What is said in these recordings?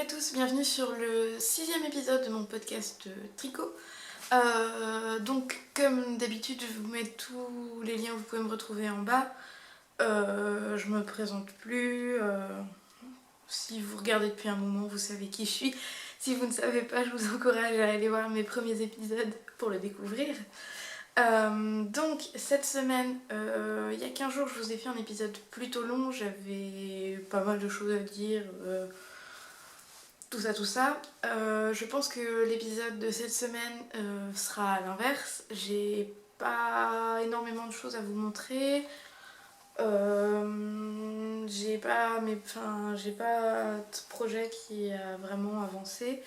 à tous, bienvenue sur le 6e épisode de mon podcast tricot. Donc comme d'habitude je vous mets tous les liens, vous pouvez me retrouver en bas. Je me présente plus, si vous regardez depuis un moment vous savez qui je suis. Si vous ne savez pas, je vous encourage à aller voir mes premiers épisodes pour le découvrir. Donc cette semaine, il y a 15 jours je vous ai fait un épisode plutôt long, j'avais pas mal de choses à dire, tout ça. Je pense que l'épisode de cette semaine sera à l'inverse. J'ai pas énormément de choses à vous montrer. J'ai pas de projet qui a vraiment avancé.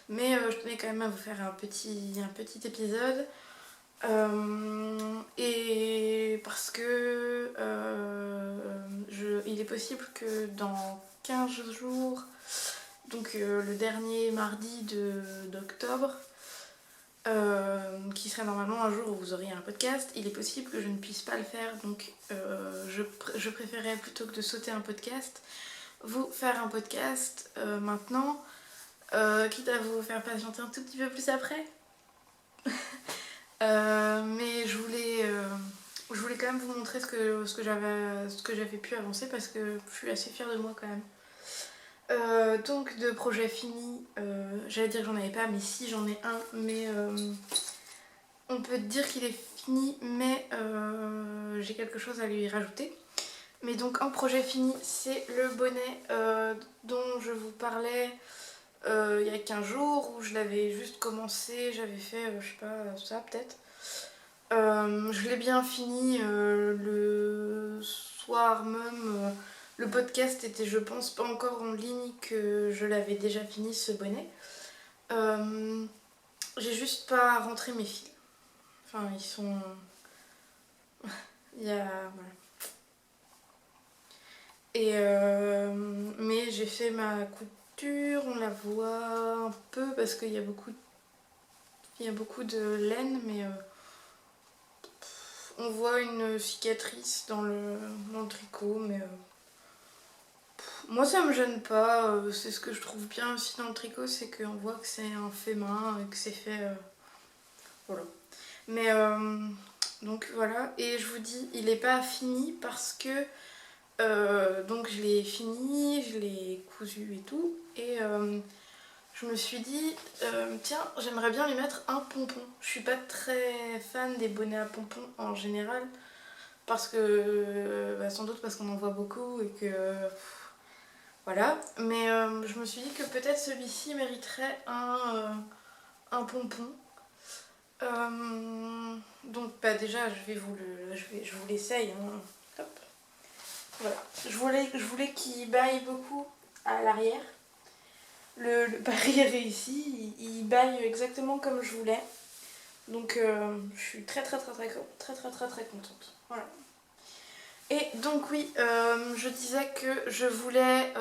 Mais je tenais quand même à vous faire un petit épisode. Et parce que il est possible que dans 15 jours, donc le dernier mardi d'octobre, qui serait normalement un jour où vous auriez un podcast, il est possible que je ne puisse pas le faire, donc je préférais plutôt que de sauter un podcast, vous faire un podcast maintenant, quitte à vous faire patienter un tout petit peu plus après. Mais je voulais quand même vous montrer ce que j'avais pu avancer parce que je suis assez fière de moi quand même. Donc de projet fini, j'allais dire que j'en avais pas, mais si j'en ai un, mais on peut dire qu'il est fini, mais j'ai quelque chose à lui rajouter. Mais donc un projet fini, c'est le bonnet dont je vous parlais il y a 15 jours, où je l'avais juste commencé, j'avais fait, je sais pas, ça peut-être. Je l'ai bien fini le soir même. Le podcast était, je pense, pas encore en ligne que je l'avais déjà fini ce bonnet. J'ai juste pas rentré mes fils. Enfin, ils sont. Il y a. Voilà. Et mais j'ai fait ma couture, on la voit un peu parce qu'il y a beaucoup de laine, mais on voit une cicatrice dans le tricot, mais moi ça me gêne pas. C'est ce que je trouve bien aussi dans le tricot, c'est qu'on voit que c'est un fait main, que c'est fait. Voilà. Mais donc voilà, et je vous dis, il n'est pas fini parce que donc je l'ai fini, je l'ai cousu et tout, et je me suis dit, tiens, j'aimerais bien lui mettre un pompon. Je suis pas très fan des bonnets à pompons en général, parce que, sans doute parce qu'on en voit beaucoup et que, voilà. Mais je me suis dit que peut-être celui-ci mériterait un pompon. Donc déjà, je vous l'essaye. Hein. Hop. Voilà. Je voulais qu'il baille beaucoup à l'arrière. Le pari est réussi, il baille exactement comme je voulais. Donc je suis très contente. Voilà. Et donc oui, je disais que je voulais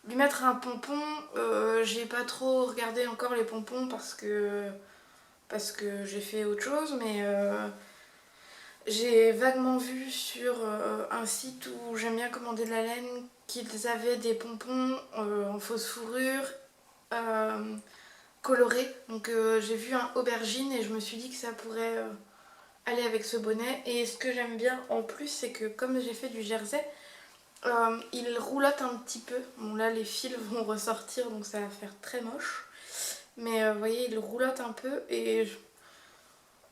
lui mettre un pompon. J'ai pas trop regardé encore les pompons parce que j'ai fait autre chose, mais j'ai vaguement vu sur un site où j'aime bien commander de la laine qu'ils avaient des pompons en fausse fourrure colorés. Donc j'ai vu un aubergine et je me suis dit que ça pourrait aller avec ce bonnet. Et ce que j'aime bien en plus, c'est que comme j'ai fait du jersey, il roulotte un petit peu. Bon là les fils vont ressortir donc ça va faire très moche. Mais vous voyez, il roulotte un peu et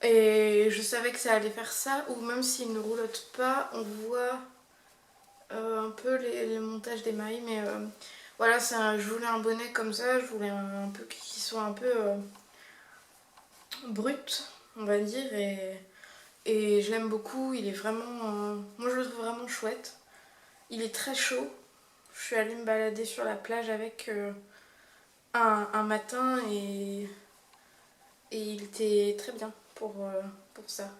je savais que ça allait faire ça, ou même s'il ne roulotte pas, on voit un peu les montages des mailles, mais voilà, je voulais un bonnet comme ça, je voulais un peu qui soit un peu brut, on va dire, et je l'aime beaucoup, il est vraiment, moi je le trouve vraiment chouette. Il est très chaud, je suis allée me balader sur la plage avec un matin et il était très bien pour ça,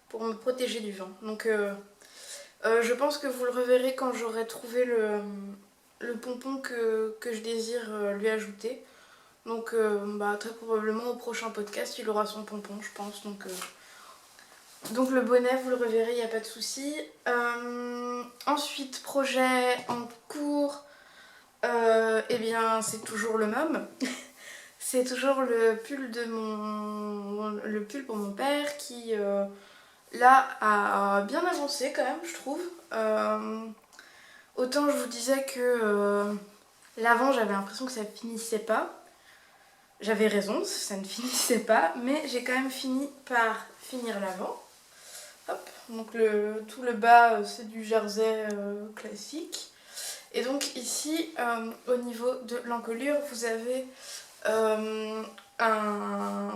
pour me protéger du vent. Donc je pense que vous le reverrez quand j'aurai trouvé le pompon que je désire lui ajouter. Donc très probablement au prochain podcast il aura son pompon, je pense. Donc le bonnet vous le reverrez, il n'y a pas de souci. Ensuite, projet en cours, Eh bien c'est toujours le même. C'est toujours le pull le pull pour mon père qui là a bien avancé quand même je trouve. Autant je vous disais que l'avant j'avais l'impression que ça finissait pas. J'avais raison, ça ne finissait pas, mais j'ai quand même fini par finir l'avant. Hop, donc tout le bas c'est du jersey classique. Et donc ici, au niveau de l'encolure, vous avez un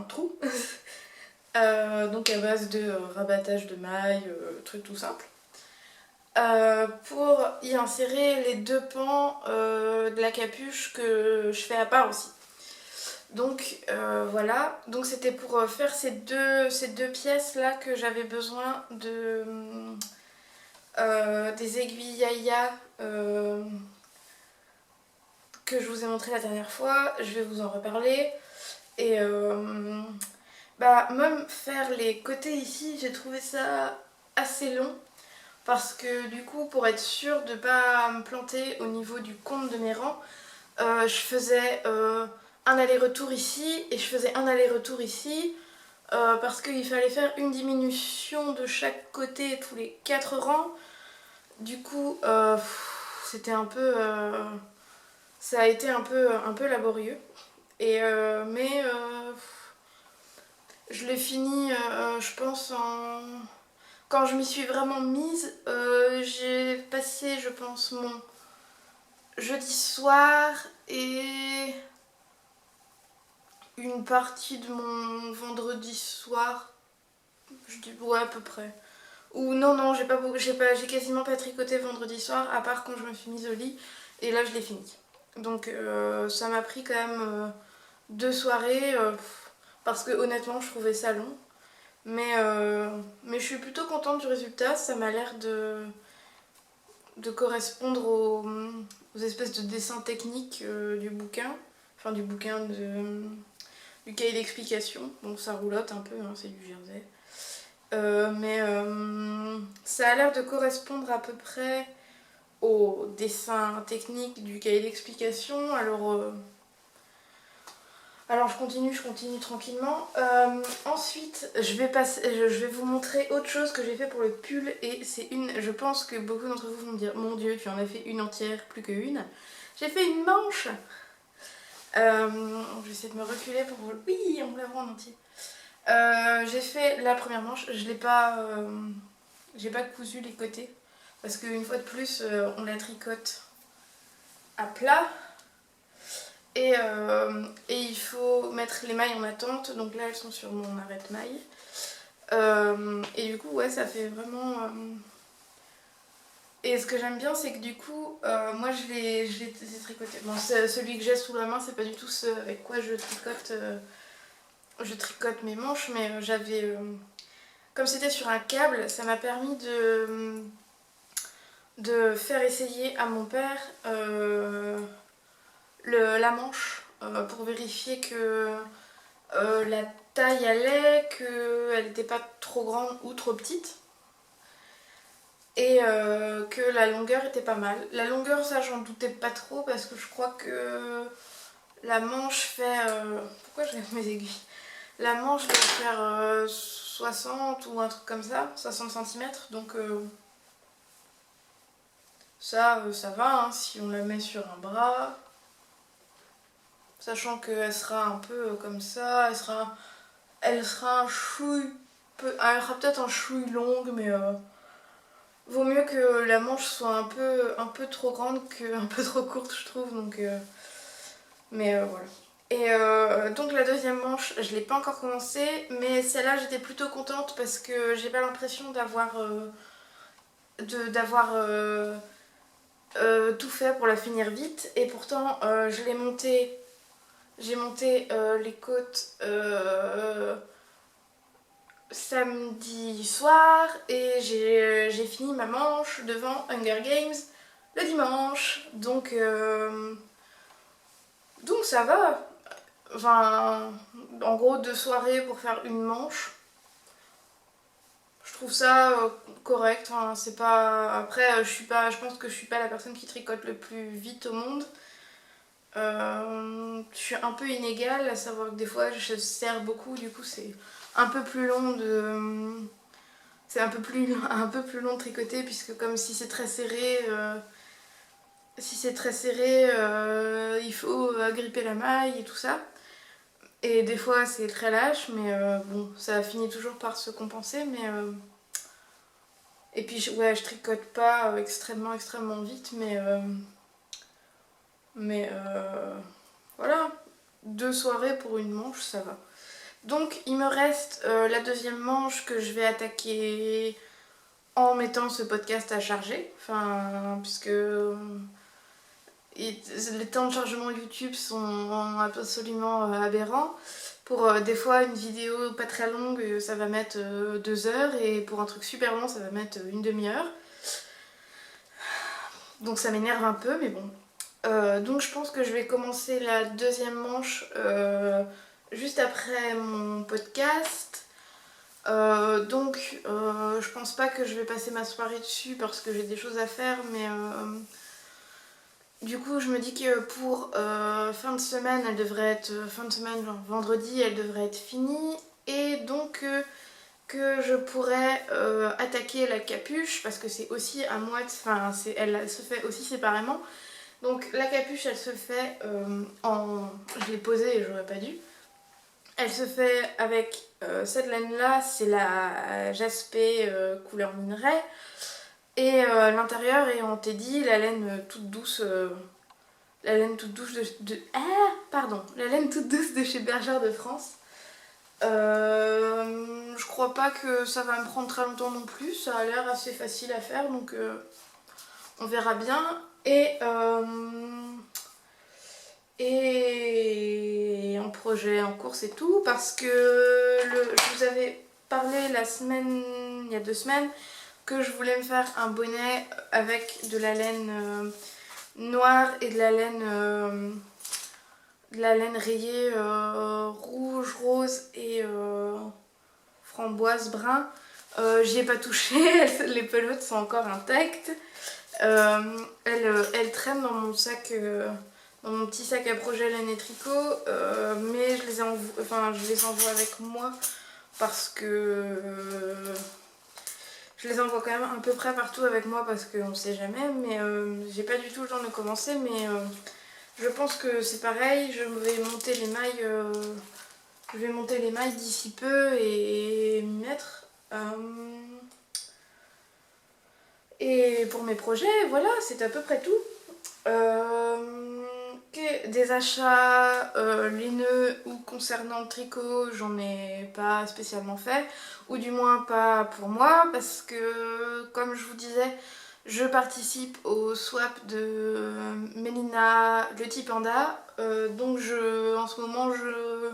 trou, donc à base de rabattage de mailles, truc tout simple. Pour y insérer les deux pans de la capuche que je fais à part aussi. Donc voilà, donc c'était pour faire ces deux pièces là que j'avais besoin de des aiguilles Yaya que je vous ai montré la dernière fois, je vais vous en reparler. Et bah même faire les côtés ici, j'ai trouvé ça assez long parce que du coup pour être sûre de ne pas me planter au niveau du compte de mes rangs, je faisais un aller-retour ici et je faisais un aller-retour ici parce qu'il fallait faire une diminution de chaque côté tous les 4 rangs. Du coup c'était un peu ça a été un peu laborieux et mais je l'ai fini je pense quand je m'y suis vraiment mise j'ai passé je pense mon jeudi soir et une partie de mon vendredi soir, je dis ouais à peu près. Ou non, j'ai quasiment pas tricoté vendredi soir, à part quand je me suis mise au lit, et là je l'ai fini. Donc ça m'a pris quand même 2 soirées, parce que honnêtement je trouvais ça long. Mais je suis plutôt contente du résultat, ça m'a l'air de correspondre aux espèces de dessins techniques du bouquin, enfin du cahier d'explication. Bon, ça roulotte un peu, hein, c'est du jersey. Mais ça a l'air de correspondre à peu près au dessin technique du cahier d'explication. Alors je continue tranquillement. Ensuite, je vais vous montrer autre chose que j'ai fait pour le pull. Et c'est je pense que beaucoup d'entre vous vont me dire, mon Dieu, tu en as fait une entière, plus qu'une. J'ai fait une manche. Je vais essayer de me reculer pour vous... Oui, on me la voit en entier. J'ai fait la première manche, j'ai pas cousu les côtés parce qu'une fois de plus on la tricote à plat et il faut mettre les mailles en attente, donc là elles sont sur mon arrête-maille et du coup ouais ça fait vraiment et ce que j'aime bien c'est que du coup moi je l'ai tricoté, bon celui que j'ai sous la main c'est pas du tout ce avec quoi je tricote mes manches mais comme c'était sur un câble, ça m'a permis de faire essayer à mon père la manche pour vérifier que la taille allait, qu'elle n'était pas trop grande ou trop petite et que la longueur était pas mal. La longueur, ça j'en doutais pas trop parce que je crois que la manche fait... pourquoi je lève mes aiguilles? La manche doit faire 60 ou un truc comme ça, 60 cm, donc ça va hein, si on la met sur un bras, sachant qu'elle sera un peu comme ça, elle sera un chouille, elle sera peut-être un chouille longue, mais vaut mieux que la manche soit un peu trop grande qu'un peu trop courte je trouve, donc mais voilà. Et donc la deuxième manche, je l'ai pas encore commencé, mais celle-là j'étais plutôt contente parce que j'ai pas l'impression d'avoir tout fait pour la finir vite et pourtant j'ai monté les côtes samedi soir et j'ai fini ma manche devant Hunger Games le dimanche, donc ça va. Enfin, en gros 2 soirées pour faire une manche. Je trouve ça correct. Enfin, c'est pas. Après, je pense que je suis pas la personne qui tricote le plus vite au monde. Je suis un peu inégale, à savoir que des fois je serre beaucoup, du coup c'est un peu plus long de... C'est un peu plus long de tricoter, puisque comme si c'est très serré, il faut gripper la maille et tout ça. Et des fois c'est très lâche, mais bon, ça finit toujours par se compenser. Et puis ouais, je tricote pas extrêmement vite, mais voilà, 2 soirées pour une manche, ça va. Donc il me reste la deuxième manche que je vais attaquer en mettant ce podcast à charger. Enfin, puisque les temps de chargement YouTube sont absolument aberrants. Pour des fois une vidéo pas très longue, ça va mettre 2 heures, et pour un truc super long, ça va mettre une demi-heure. Donc ça m'énerve un peu, mais bon. Donc je pense que je vais commencer la deuxième manche juste après mon podcast. Je pense pas que je vais passer ma soirée dessus parce que j'ai des choses à faire, mais du coup je me dis que pour fin de semaine, fin de semaine, genre vendredi, elle devrait être finie, et donc que je pourrais attaquer la capuche, parce que c'est aussi à moitié, enfin elle se fait aussi séparément. Donc la capuche, elle se fait je l'ai posée et j'aurais pas dû. Elle se fait avec cette laine-là, c'est la Jaspé couleur minerai. Et l'intérieur est en teddy, la laine toute douce. La laine toute douce la laine toute douce de chez Bergère de France. Je crois pas que ça va me prendre très longtemps non plus, ça a l'air assez facile à faire, donc on verra bien. Et en projet en cours, c'est tout, parce que je vous avais parlé il y a 2 semaines, que je voulais me faire un bonnet avec de la laine noire et de la laine rayée rouge, rose et framboise brun. J'y ai pas touché, les pelotes sont encore intactes. Elles traînent dans mon sac, dans mon petit sac à projet laine et tricot, mais je les envoie avec moi parce que je les envoie quand même à peu près partout avec moi, parce qu'on sait jamais, mais j'ai pas du tout le temps de commencer, mais je pense que c'est pareil. Je vais monter les mailles d'ici peu et m'y mettre. Et pour mes projets, voilà, c'est à peu près tout. Des achats laineux ou concernant le tricot, j'en ai pas spécialement fait, ou du moins pas pour moi, parce que comme je vous disais, je participe au swap de Mélina le petit panda, donc en ce moment je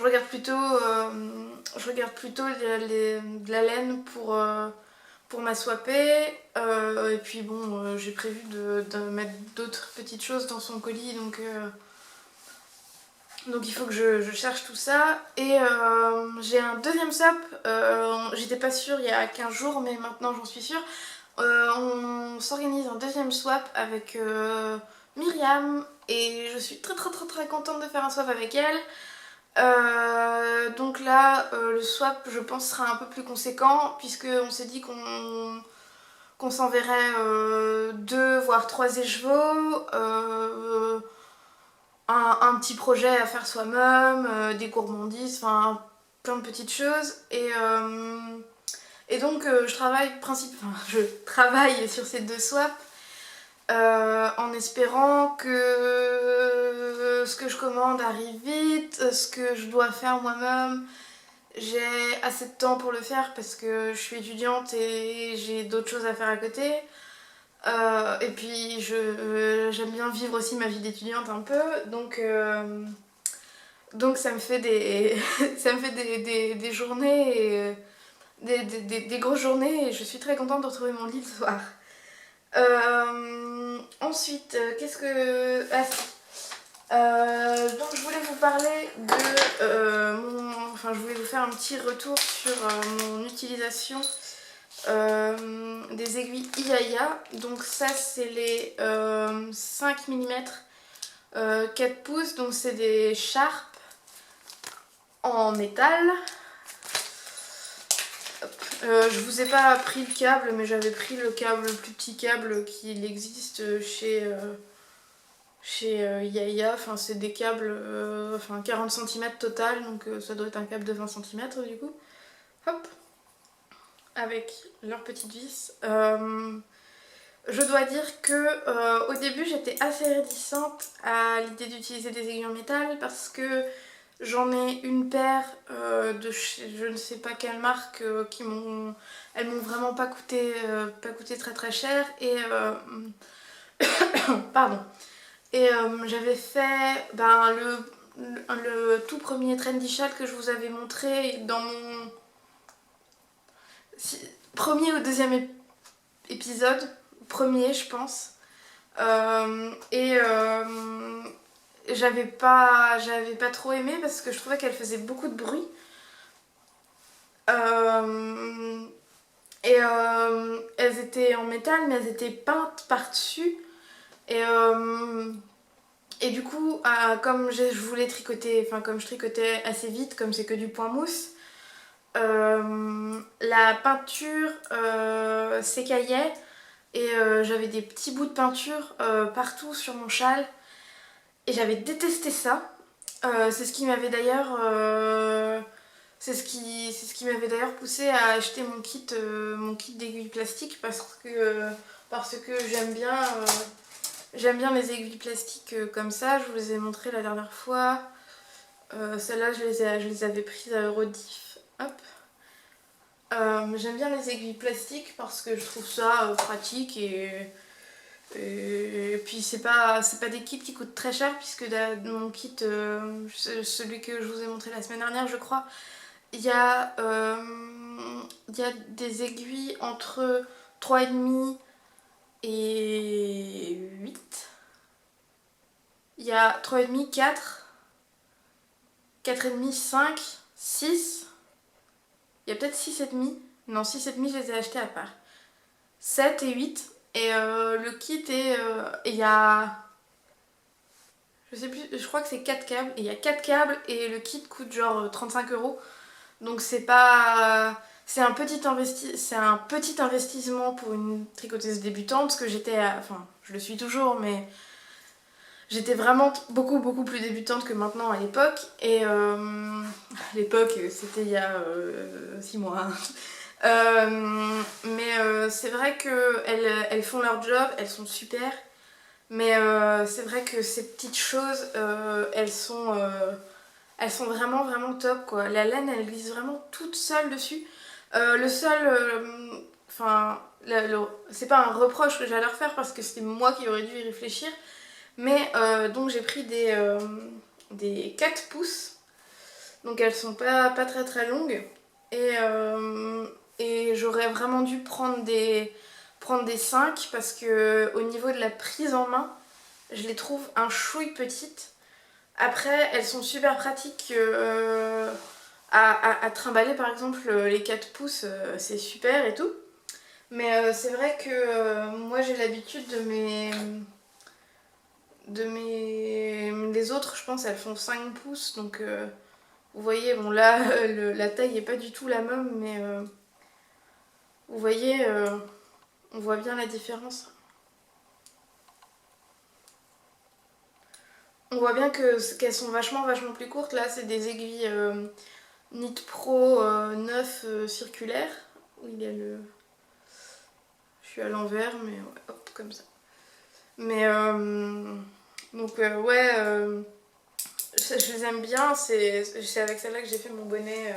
regarde plutôt de la laine pour ma swapper, et puis bon, j'ai prévu de mettre d'autres petites choses dans son colis, donc il faut que je cherche tout ça. Et j'ai un deuxième swap, j'étais pas sûre il y a 15 jours, mais maintenant j'en suis sûre. On s'organise un deuxième swap avec Myriam, et je suis très contente de faire un swap avec elle. Donc là, le swap, je pense, sera un peu plus conséquent, puisqu'on s'est dit qu'on s'enverrait 2 voire 3 écheveaux, un petit projet à faire soi-même, des gourmandises, enfin plein de petites choses. Et donc je travaille sur ces 2 swaps, en espérant que ce que je commande arrive vite, ce que je dois faire moi-même, j'ai assez de temps pour le faire, parce que je suis étudiante et j'ai d'autres choses à faire à côté. Et puis j'aime bien vivre aussi ma vie d'étudiante un peu, donc ça me fait ça me fait des journées, des grosses journées, et je suis très contente de retrouver mon lit le soir. Ensuite, qu'est-ce que... Ah si. Donc je voulais vous parler je voulais vous faire un petit retour sur mon utilisation des aiguilles Iaya. Donc ça, c'est les 5 mm 4 pouces, donc c'est des Sharp en métal. Je vous ai pas pris le câble, mais j'avais pris le câble, le plus petit câble qu'il existe chez Yaya. Enfin, c'est des câbles 40 cm total, donc ça doit être un câble de 20 cm du coup. Hop, avec leur petite vis. Je dois dire que au début j'étais assez réticente à l'idée d'utiliser des aiguilles en métal parce que j'en ai une paire de je ne sais pas quelle marque elles m'ont vraiment pas coûté très très cher et pardon. Et j'avais fait le tout premier trendy shawl que je vous avais montré dans mon premier ou deuxième épisode, premier je pense. J'avais pas trop aimé parce que je trouvais qu'elle faisait beaucoup de bruit. Elles étaient en métal mais elles étaient peintes par-dessus. Et du coup, comme je voulais tricoter, enfin comme je tricotais assez vite, comme c'est que du point mousse, la peinture s'écaillait et j'avais des petits bouts de peinture partout sur mon châle et j'avais détesté ça. C'est ce qui m'avait d'ailleurs poussé à acheter mon kit d'aiguilles plastiques parce que j'aime bien les aiguilles plastiques comme ça. Je vous les ai montrées la dernière fois. Celles-là je les avais prises à Eurodif. Hop. J'aime bien les aiguilles plastiques parce que je trouve ça pratique et puis c'est pas des kits qui coûtent très cher puisque mon kit, celui que je vous ai montré la semaine dernière je crois, il y a des aiguilles entre 3,5 et 8. Il y a 3,5, 4, 4,5, 5, 6. Il y a peut-être 6,5. Non, 6,5 je les ai achetés à part. 7 et 8. Et le kit est... il y a... Je sais plus, je crois que c'est 4 câbles. Et il y a 4 câbles et le kit coûte genre 35 €. Donc c'est pas... C'est un petit investissement pour une tricoteuse débutante parce que enfin, je le suis toujours, mais j'étais vraiment beaucoup plus débutante que maintenant à l'époque. Et à l'époque, c'était il y a 6 mois. Mais c'est vrai qu'elles font leur job, elles sont super. Mais c'est vrai que ces petites choses, elles sont vraiment top quoi. La laine elle glisse vraiment toute seule dessus. Le seul, enfin, c'est pas un reproche que j'allais leur faire parce que c'est moi qui aurais dû y réfléchir. Mais donc j'ai pris des 4 pouces. Donc elles sont pas très très longues. Et j'aurais vraiment dû prendre des 5 parce que au niveau de la prise en main, je les trouve un chouille petites. Après, elles sont super pratiques à trimballer par exemple les 4 pouces, c'est super et tout. Mais c'est vrai que moi j'ai l'habitude les autres, je pense, elles font 5 pouces. Donc vous voyez, bon là, la taille est pas du tout la même, mais vous voyez, on voit bien la différence. On voit bien qu'elles sont vachement plus courtes. Là, c'est des aiguilles Knit Pro 9 circulaires. Où il y a le... Je suis à l'envers, mais ouais, hop, comme ça. Mais donc ouais, je les aime bien. C'est avec celle-là que j'ai fait mon bonnet,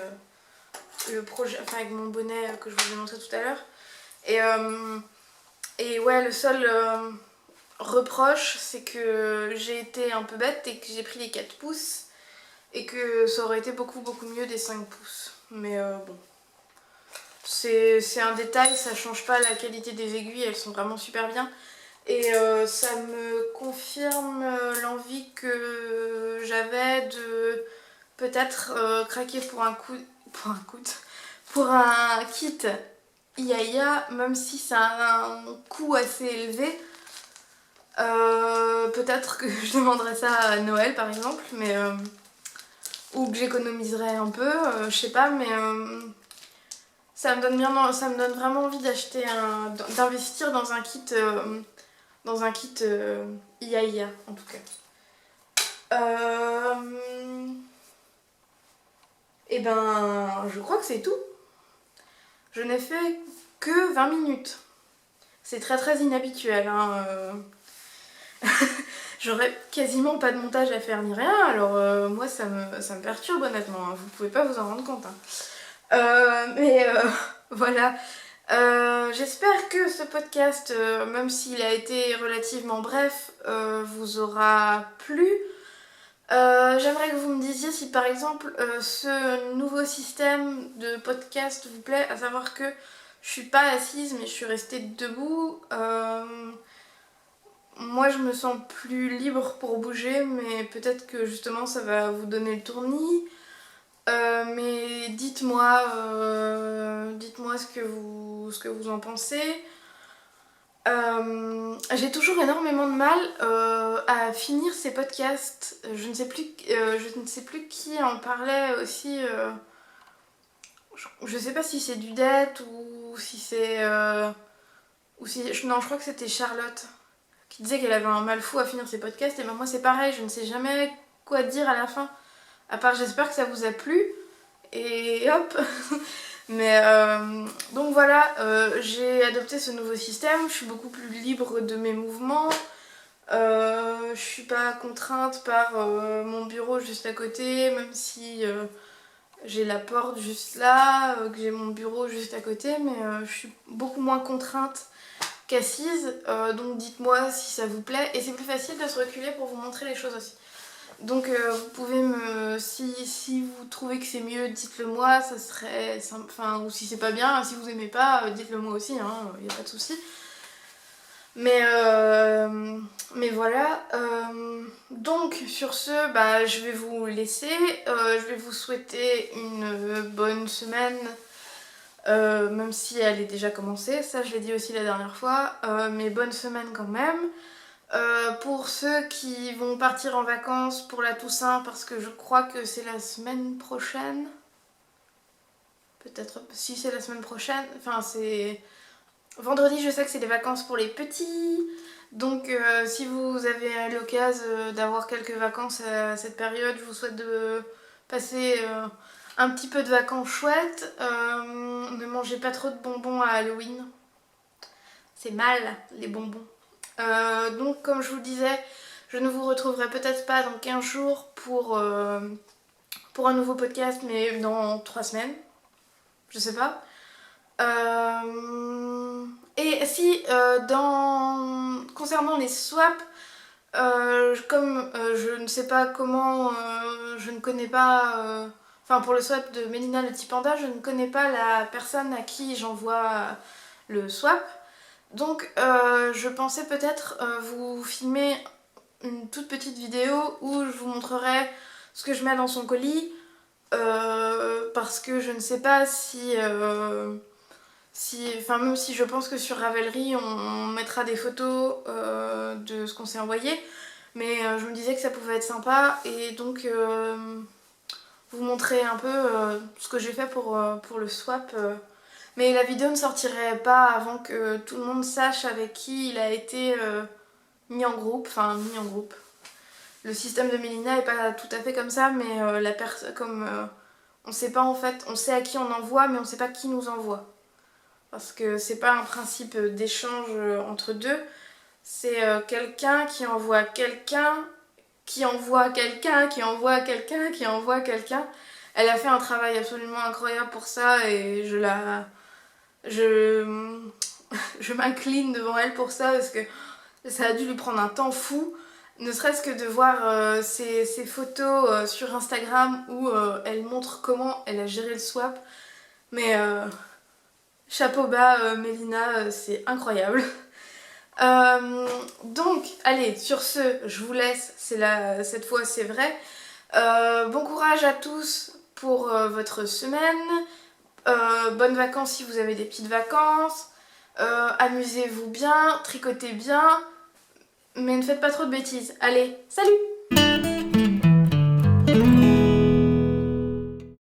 le projet, enfin avec mon bonnet que je vous ai montré tout à l'heure. Et ouais, le seul reproche, c'est que j'ai été un peu bête et que j'ai pris les 4 pouces et que ça aurait été beaucoup mieux des 5 pouces. Mais bon, c'est un détail, ça change pas la qualité des aiguilles, elles sont vraiment super bien. Et ça me confirme l'envie que j'avais de peut-être craquer pour un kit Yaya, même si c'est un coût assez élevé. Peut-être que je demanderai ça à Noël par exemple, mais ou que j'économiserai un peu, je sais pas, mais ça me donne vraiment envie d'investir dans un kit IA en tout cas. Et ben, je crois que c'est tout. Je n'ai fait que 20 minutes. C'est très très inhabituel, hein. J'aurais quasiment pas de montage à faire ni rien, alors moi ça me perturbe honnêtement, hein. Vous pouvez pas vous en rendre compte, hein. Mais voilà. J'espère que ce podcast, même s'il a été relativement bref, vous aura plu. J'aimerais que vous me disiez si par exemple ce nouveau système de podcast vous plaît, à savoir que je suis pas assise mais je suis restée debout. Moi je me sens plus libre pour bouger, mais peut-être que justement ça va vous donner le tournis. Mais dites-moi ce que vous en pensez. J'ai toujours énormément de mal à finir ces podcasts. Je ne sais plus qui en parlait aussi. Je sais pas si c'est Dudette ou si c'est... non, je crois que c'était Charlotte qui disait qu'elle avait un mal fou à finir ses podcasts. Et ben moi c'est pareil, je ne sais jamais quoi dire à la fin. À part j'espère que ça vous a plu. Et hop. Mais donc voilà, j'ai adopté ce nouveau système, je suis beaucoup plus libre de mes mouvements. Je suis pas contrainte par mon bureau juste à côté, même si j'ai la porte juste là, que j'ai mon bureau juste à côté, mais je suis beaucoup moins contrainte qu'assise. Donc dites-moi si ça vous plaît, et c'est plus facile de se reculer pour vous montrer les choses aussi. Donc vous pouvez si vous trouvez que c'est mieux, dites-le moi, ça serait simple, enfin, ou si c'est pas bien, si vous aimez pas, dites-le moi aussi, hein, y a pas de souci. Mais voilà, donc sur ce, bah, je vais vous laisser, je vais vous souhaiter une bonne semaine, même si elle est déjà commencée, ça je l'ai dit aussi la dernière fois, mais bonne semaine quand même. Pour ceux qui vont partir en vacances pour la Toussaint, parce que je crois que c'est la semaine prochaine, peut-être si c'est la semaine prochaine, enfin c'est vendredi, je sais que c'est des vacances pour les petits, donc si vous avez l'occasion d'avoir quelques vacances à cette période, je vous souhaite de passer un petit peu de vacances chouettes. Ne mangez pas trop de bonbons à Halloween, c'est mal les bonbons. Donc comme je vous le disais, je ne vous retrouverai peut-être pas dans 15 jours pour un nouveau podcast, mais dans 3 semaines, je sais pas. Et si concernant les swaps, comme je ne sais pas comment, je ne connais pas, enfin pour le swap de Mélina le petit panda, je ne connais pas la personne à qui j'envoie le swap. Donc je pensais peut-être vous filmer une toute petite vidéo où je vous montrerai ce que je mets dans son colis, parce que je ne sais pas enfin même si je pense que sur Ravelry on mettra des photos de ce qu'on s'est envoyé, mais je me disais que ça pouvait être sympa, et donc vous montrer un peu ce que j'ai fait pour le swap. Mais la vidéo ne sortirait pas avant que tout le monde sache avec qui il a été mis en groupe, Le système de Mélina est pas tout à fait comme ça, mais on sait pas en fait, on sait à qui on envoie, mais on sait pas qui nous envoie. Parce que c'est pas un principe d'échange entre deux, c'est quelqu'un qui envoie quelqu'un, qui envoie quelqu'un, qui envoie quelqu'un, qui envoie quelqu'un. Elle a fait un travail absolument incroyable pour ça, et je m'incline devant elle pour ça, parce que ça a dû lui prendre un temps fou, ne serait-ce que de voir ses photos sur Instagram où elle montre comment elle a géré le swap. Mais chapeau bas, Mélina, c'est incroyable. Donc, allez, sur ce, je vous laisse, cette fois c'est vrai. Bon courage à tous pour votre semaine. Bonnes vacances si vous avez des petites vacances. Amusez-vous bien, tricotez bien. Mais ne faites pas trop de bêtises. Allez, salut!